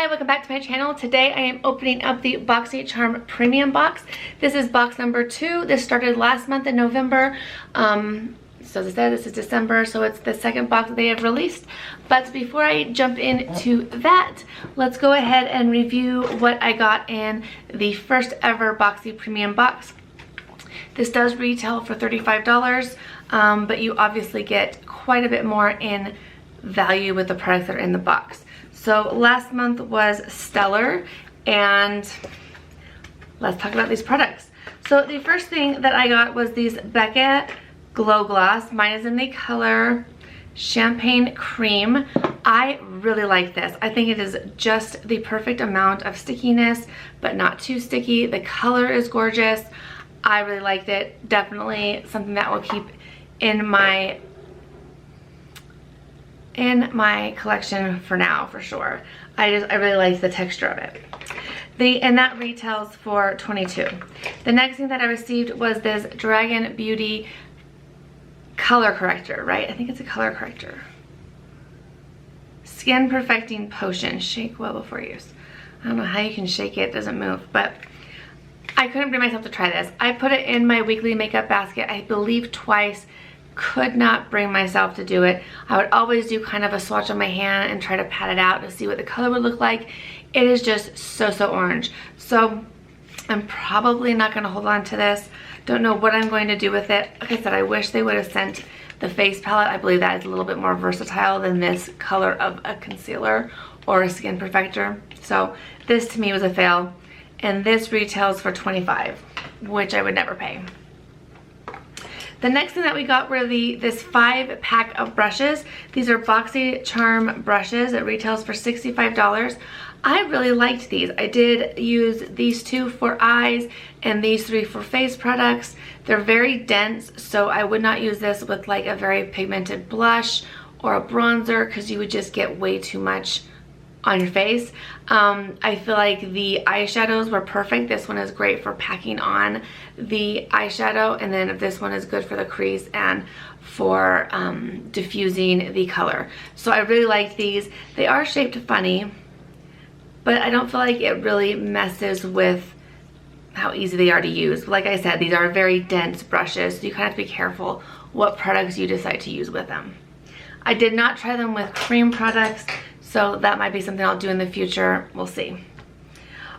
Hi, welcome back to my channel. Today I am opening up the Boxycharm premium box. This is box number 2. This started last month in November. So as I said, this is December, so it's the second box that they have released. But before I jump into that, let's go ahead and review what I got in the first ever Boxy premium box. This does retail for $35, but you obviously get quite a bit more in value with the products that are in the box. So last month was stellar, and let's talk about these products. So the first thing that I got was these Becca Glow Gloss. Mine is in the color Champagne Cream. I really like this. I think it is just the perfect amount of stickiness, but not too sticky. The color is gorgeous. I really liked it. Definitely something that will keep in my collection for now, for sure. I really like the texture of it. And that retails for $22. The next thing that I received was this Dragon Beauty color corrector, right? I think it's a color corrector. Skin Perfecting Potion. Shake well before use. I don't know how you can shake it. It doesn't move, but I couldn't bring myself to try this. I put it in my weekly makeup basket, I believe twice. Could not bring myself to do it. I would always do kind of a swatch on my hand and try to pat it out to see what the color would look like. It is just so orange. So I'm probably not going to hold on to this. Don't know what I'm going to do with it. Like I said, I wish they would have sent the face palette. I believe that is a little bit more versatile than this color of a concealer or a skin perfector. So this to me was a fail. And this retails for $25, which I would never pay. The next thing that we got were this 5-pack of brushes. These are Boxycharm brushes. It retails for $65. I really liked these. I did use these 2 for eyes and these 3 for face products. They're very dense, so I would not use this with like a very pigmented blush or a bronzer because you would just get way too much on your face. I feel like the eyeshadows were perfect. This one is great for packing on the eyeshadow, and then this one is good for the crease and for diffusing the color. So I really like these. They are shaped funny, but I don't feel like it really messes with how easy they are to use. Like I said, these are very dense brushes, so you kind of have to be careful what products you decide to use with them. I did not try them with cream products, so that might be something I'll do in the future. We'll see.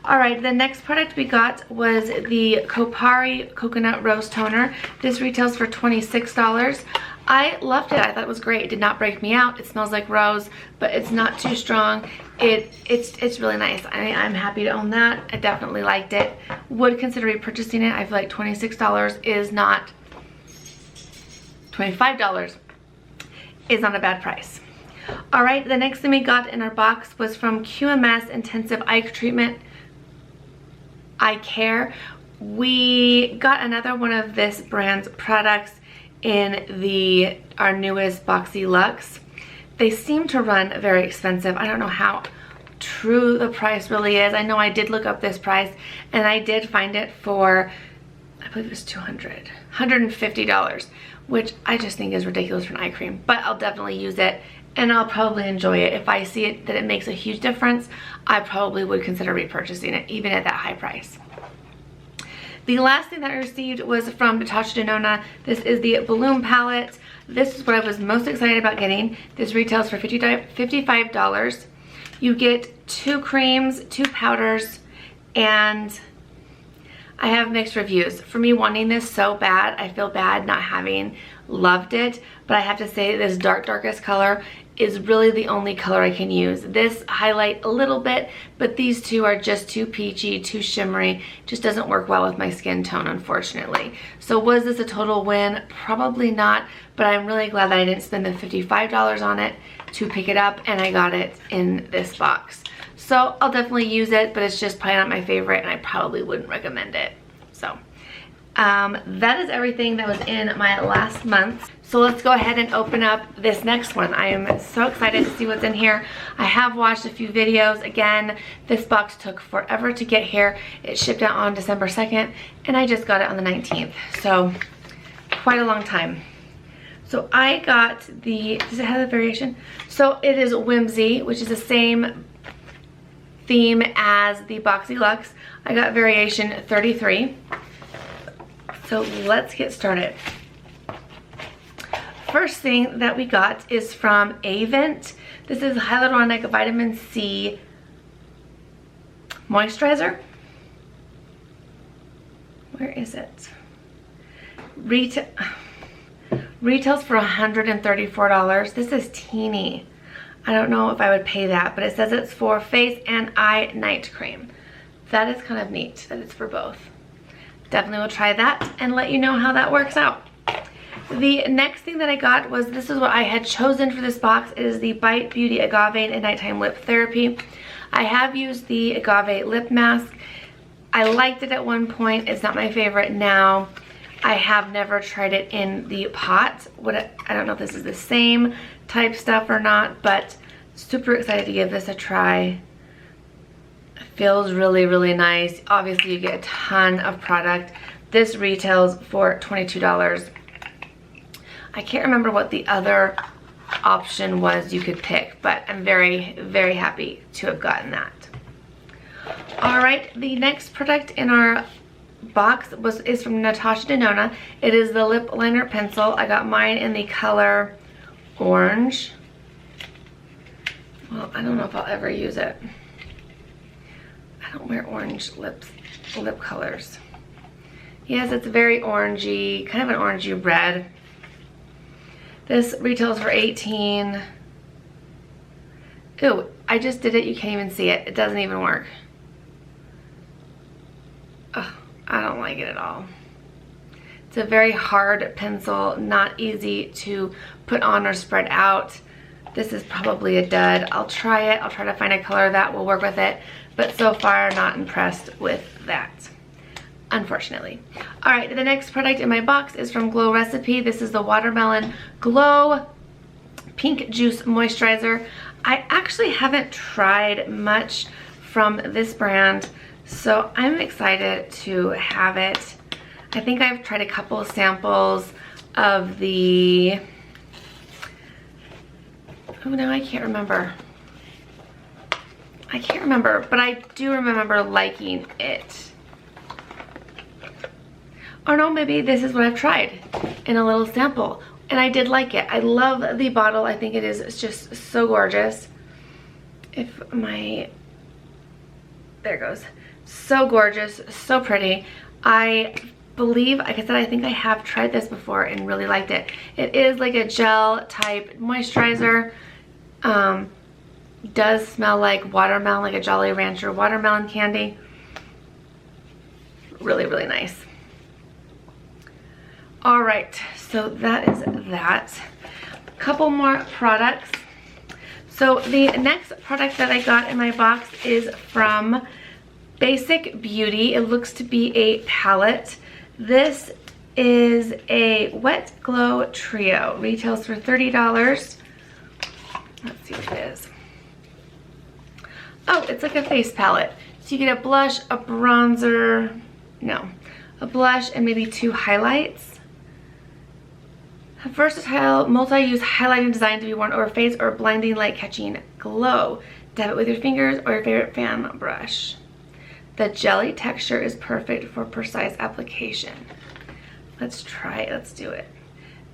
Alright, the next product we got was the Kopari Coconut Rose Toner. This retails for $26. I loved it. I thought it was great. It did not break me out. It smells like rose, but it's not too strong. It's really nice. I'm happy to own that. I definitely liked it. Would consider repurchasing it. I feel like $26 is not... $25 is not a bad price. Alright, the next thing we got in our box was from QMS Intensive Eye Treatment Eye Care. We got another one of this brand's products in our newest Boxy Luxe. They seem to run very expensive. I don't know how true the price really is. I know I did look up this price, and I did find it for, I believe it was $150, which I just think is ridiculous for an eye cream, but I'll definitely use it. And I'll probably enjoy it. If I see it that it makes a huge difference, I probably would consider repurchasing it, even at that high price. The last thing that I received was from Natasha Denona. This is the Balloon Palette. This is what I was most excited about getting. This retails for $55. You get 2 creams, 2 powders, and I have mixed reviews. For me wanting this so bad, I feel bad not having loved it, but I have to say this darkest color is really the only color I can use. This highlight a little bit, but these 2 are just too peachy, too shimmery. Just doesn't work well with my skin tone, unfortunately. So was this a total win? Probably not, but I'm really glad that I didn't spend the $55 on it to pick it up, and I got it in this box. So I'll definitely use it, but it's just probably not my favorite, and I probably wouldn't recommend it. So that is everything that was in my last month. So let's go ahead and open up this next one. I am so excited to see what's in here. I have watched a few videos. Again, this box took forever to get here. It shipped out on December 2nd, and I just got it on the 19th. So quite a long time. So I got does it have a variation? So it is Whimsy, which is the same theme as the Boxy Luxe. I got variation 33. So let's get started. First thing that we got is from Avent. This is Hyaluronic Vitamin C Moisturizer. Where is it? Retails for $134. This is teeny. I don't know if I would pay that, but it says it's for face and eye night cream. That is kind of neat that it's for both. Definitely will try that and let you know how that works out. The next thing that I got was, this is what I had chosen for this box. It is the Bite Beauty Agave and Nighttime Lip Therapy. I have used the agave lip mask. I liked it at one point. It's not my favorite now. I have never tried it in the pot. I don't know if this is the same type stuff or not, but super excited to give this a try. It feels really, really nice. Obviously, you get a ton of product. This retails for $22. I can't remember what the other option was you could pick, but I'm very, very happy to have gotten that. All right, the next product in our box is from Natasha Denona. It is the lip liner pencil. I got mine in the color orange. Well, I don't know if I'll ever use it. I don't wear orange lip colors. Yes, it's very orangey, kind of an orangey red. This retails for $18. Ooh, I just did it. You can't even see it. It doesn't even work. Ugh, I don't like it at all. It's a very hard pencil, not easy to put on or spread out. This is probably a dud. I'll try it. I'll try to find a color that will work with it. But so far, not impressed with that, unfortunately. All right, the next product in my box is from Glow Recipe. This is the Watermelon Glow Pink Juice Moisturizer. I actually haven't tried much from this brand, so I'm excited to have it. I think I've tried a couple of samples of the, oh no, I can't remember. But I do remember liking it. Or no, maybe this is what I've tried in a little sample, and I did like it. I love the bottle. I think it's just so gorgeous. There it goes. So gorgeous, so pretty. I believe, like I said, I think I have tried this before and really liked it. It is like a gel type moisturizer. Does smell like watermelon, like a Jolly Rancher watermelon candy. Really, really nice. All right, so that is that. Couple more products. So the next product that I got in my box is from Basic Beauty. It looks to be a palette. This is a Wet Glow Trio. Retails for $30. Let's see what it is. Oh, it's like a face palette. So you get a blush, a bronzer, a blush, and maybe 2 highlights. A versatile, multi-use highlighting design to be worn over face or blinding light catching glow. Dab it with your fingers or your favorite fan brush. The jelly texture is perfect for precise application. Let's try it. Let's do it.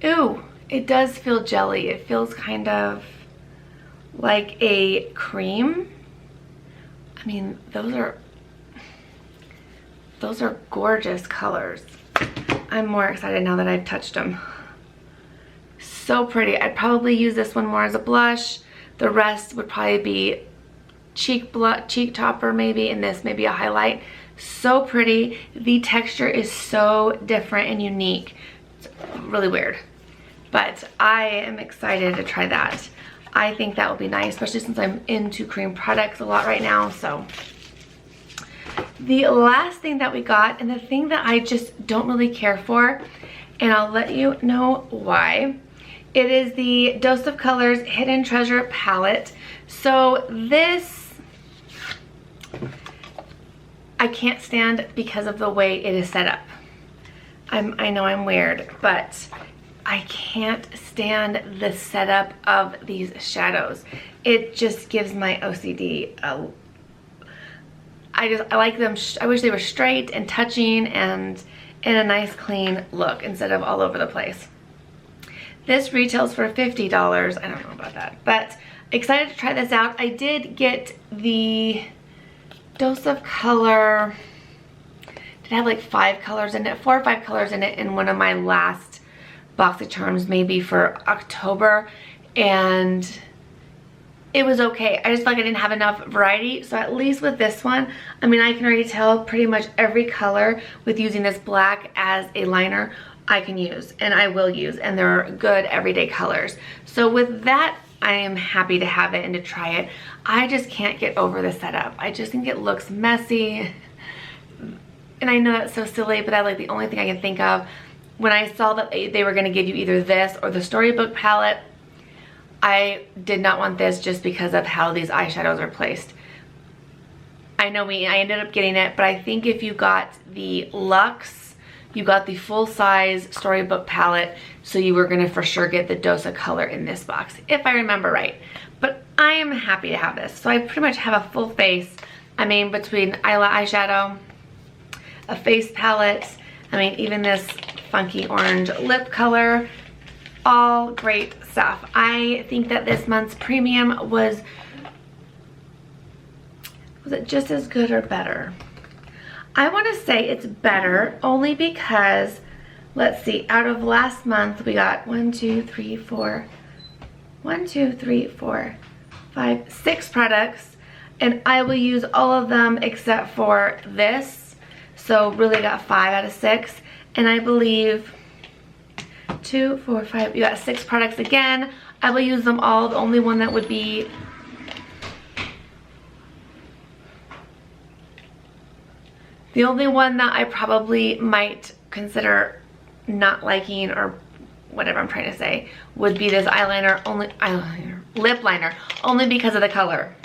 Ooh, it does feel jelly. It feels kind of like a cream. I mean, those are gorgeous colors. I'm more excited now that I've touched them. So pretty. I'd probably use this one more as a blush. The rest would probably be cheek topper maybe, and this maybe a highlight. So pretty. The texture is so different and unique. It's really weird. But I am excited to try that. I think that will be nice, especially since I'm into cream products a lot right now. So the last thing that we got, and the thing that I just don't really care for, and I'll let you know why. It is the Dose of Colors Hidden Treasure palette. So this, I can't stand because of the way it is set up. I know I'm weird, but I can't stand the setup of these shadows. It just gives my OCD I like them. I wish they were straight and touching and in a nice clean look instead of all over the place. This retails for $50. I don't know about that, but excited to try this out. I did get the Dose of Color. Did have like 5 colors in it, 4 or 5 colors in it in one of my last Boxycharms, maybe for October, and it was okay. I just felt like I didn't have enough variety, so at least with this one, I mean, I can already tell pretty much every color with using this black as a liner I can use, and I will use, and they're good everyday colors. So with that, I am happy to have it and to try it. I just can't get over the setup. I just think it looks messy. And I know that's so silly, but that's like the only thing I can think of. When I saw that they were gonna give you either this or the Storybook palette, I did not want this just because of how these eyeshadows are placed. I know I ended up getting it, but I think if you got the Luxe, you got the full-size Storybook palette, so you were gonna for sure get the Dose of Color in this box, if I remember right. But I am happy to have this. So I pretty much have a full face. I mean, between eyeshadow, a face palette, I mean, even this funky orange lip color, all great stuff. I think that this month's premium was it just as good or better? I want to say it's better only because, let's see, out of last month we got 6 products, and I will use all of them except for this. So really got 5 out of 6, and I believe 2, 4, 5, you got 6 products again. I will use them all. The only one that would be the only one that I probably might consider not liking, or whatever I'm trying to say, would be this lip liner, only because of the color.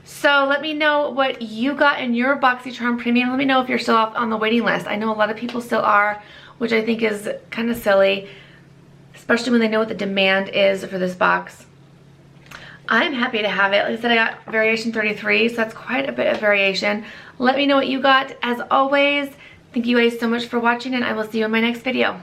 So let me know what you got in your Boxycharm Premium. Let me know if you're still on the waiting list. I know a lot of people still are, which I think is kind of silly, especially when they know what the demand is for this box. I'm happy to have it. Like I said, I got variation 33, so that's quite a bit of variation. Let me know what you got. As always, thank you guys so much for watching, and I will see you in my next video.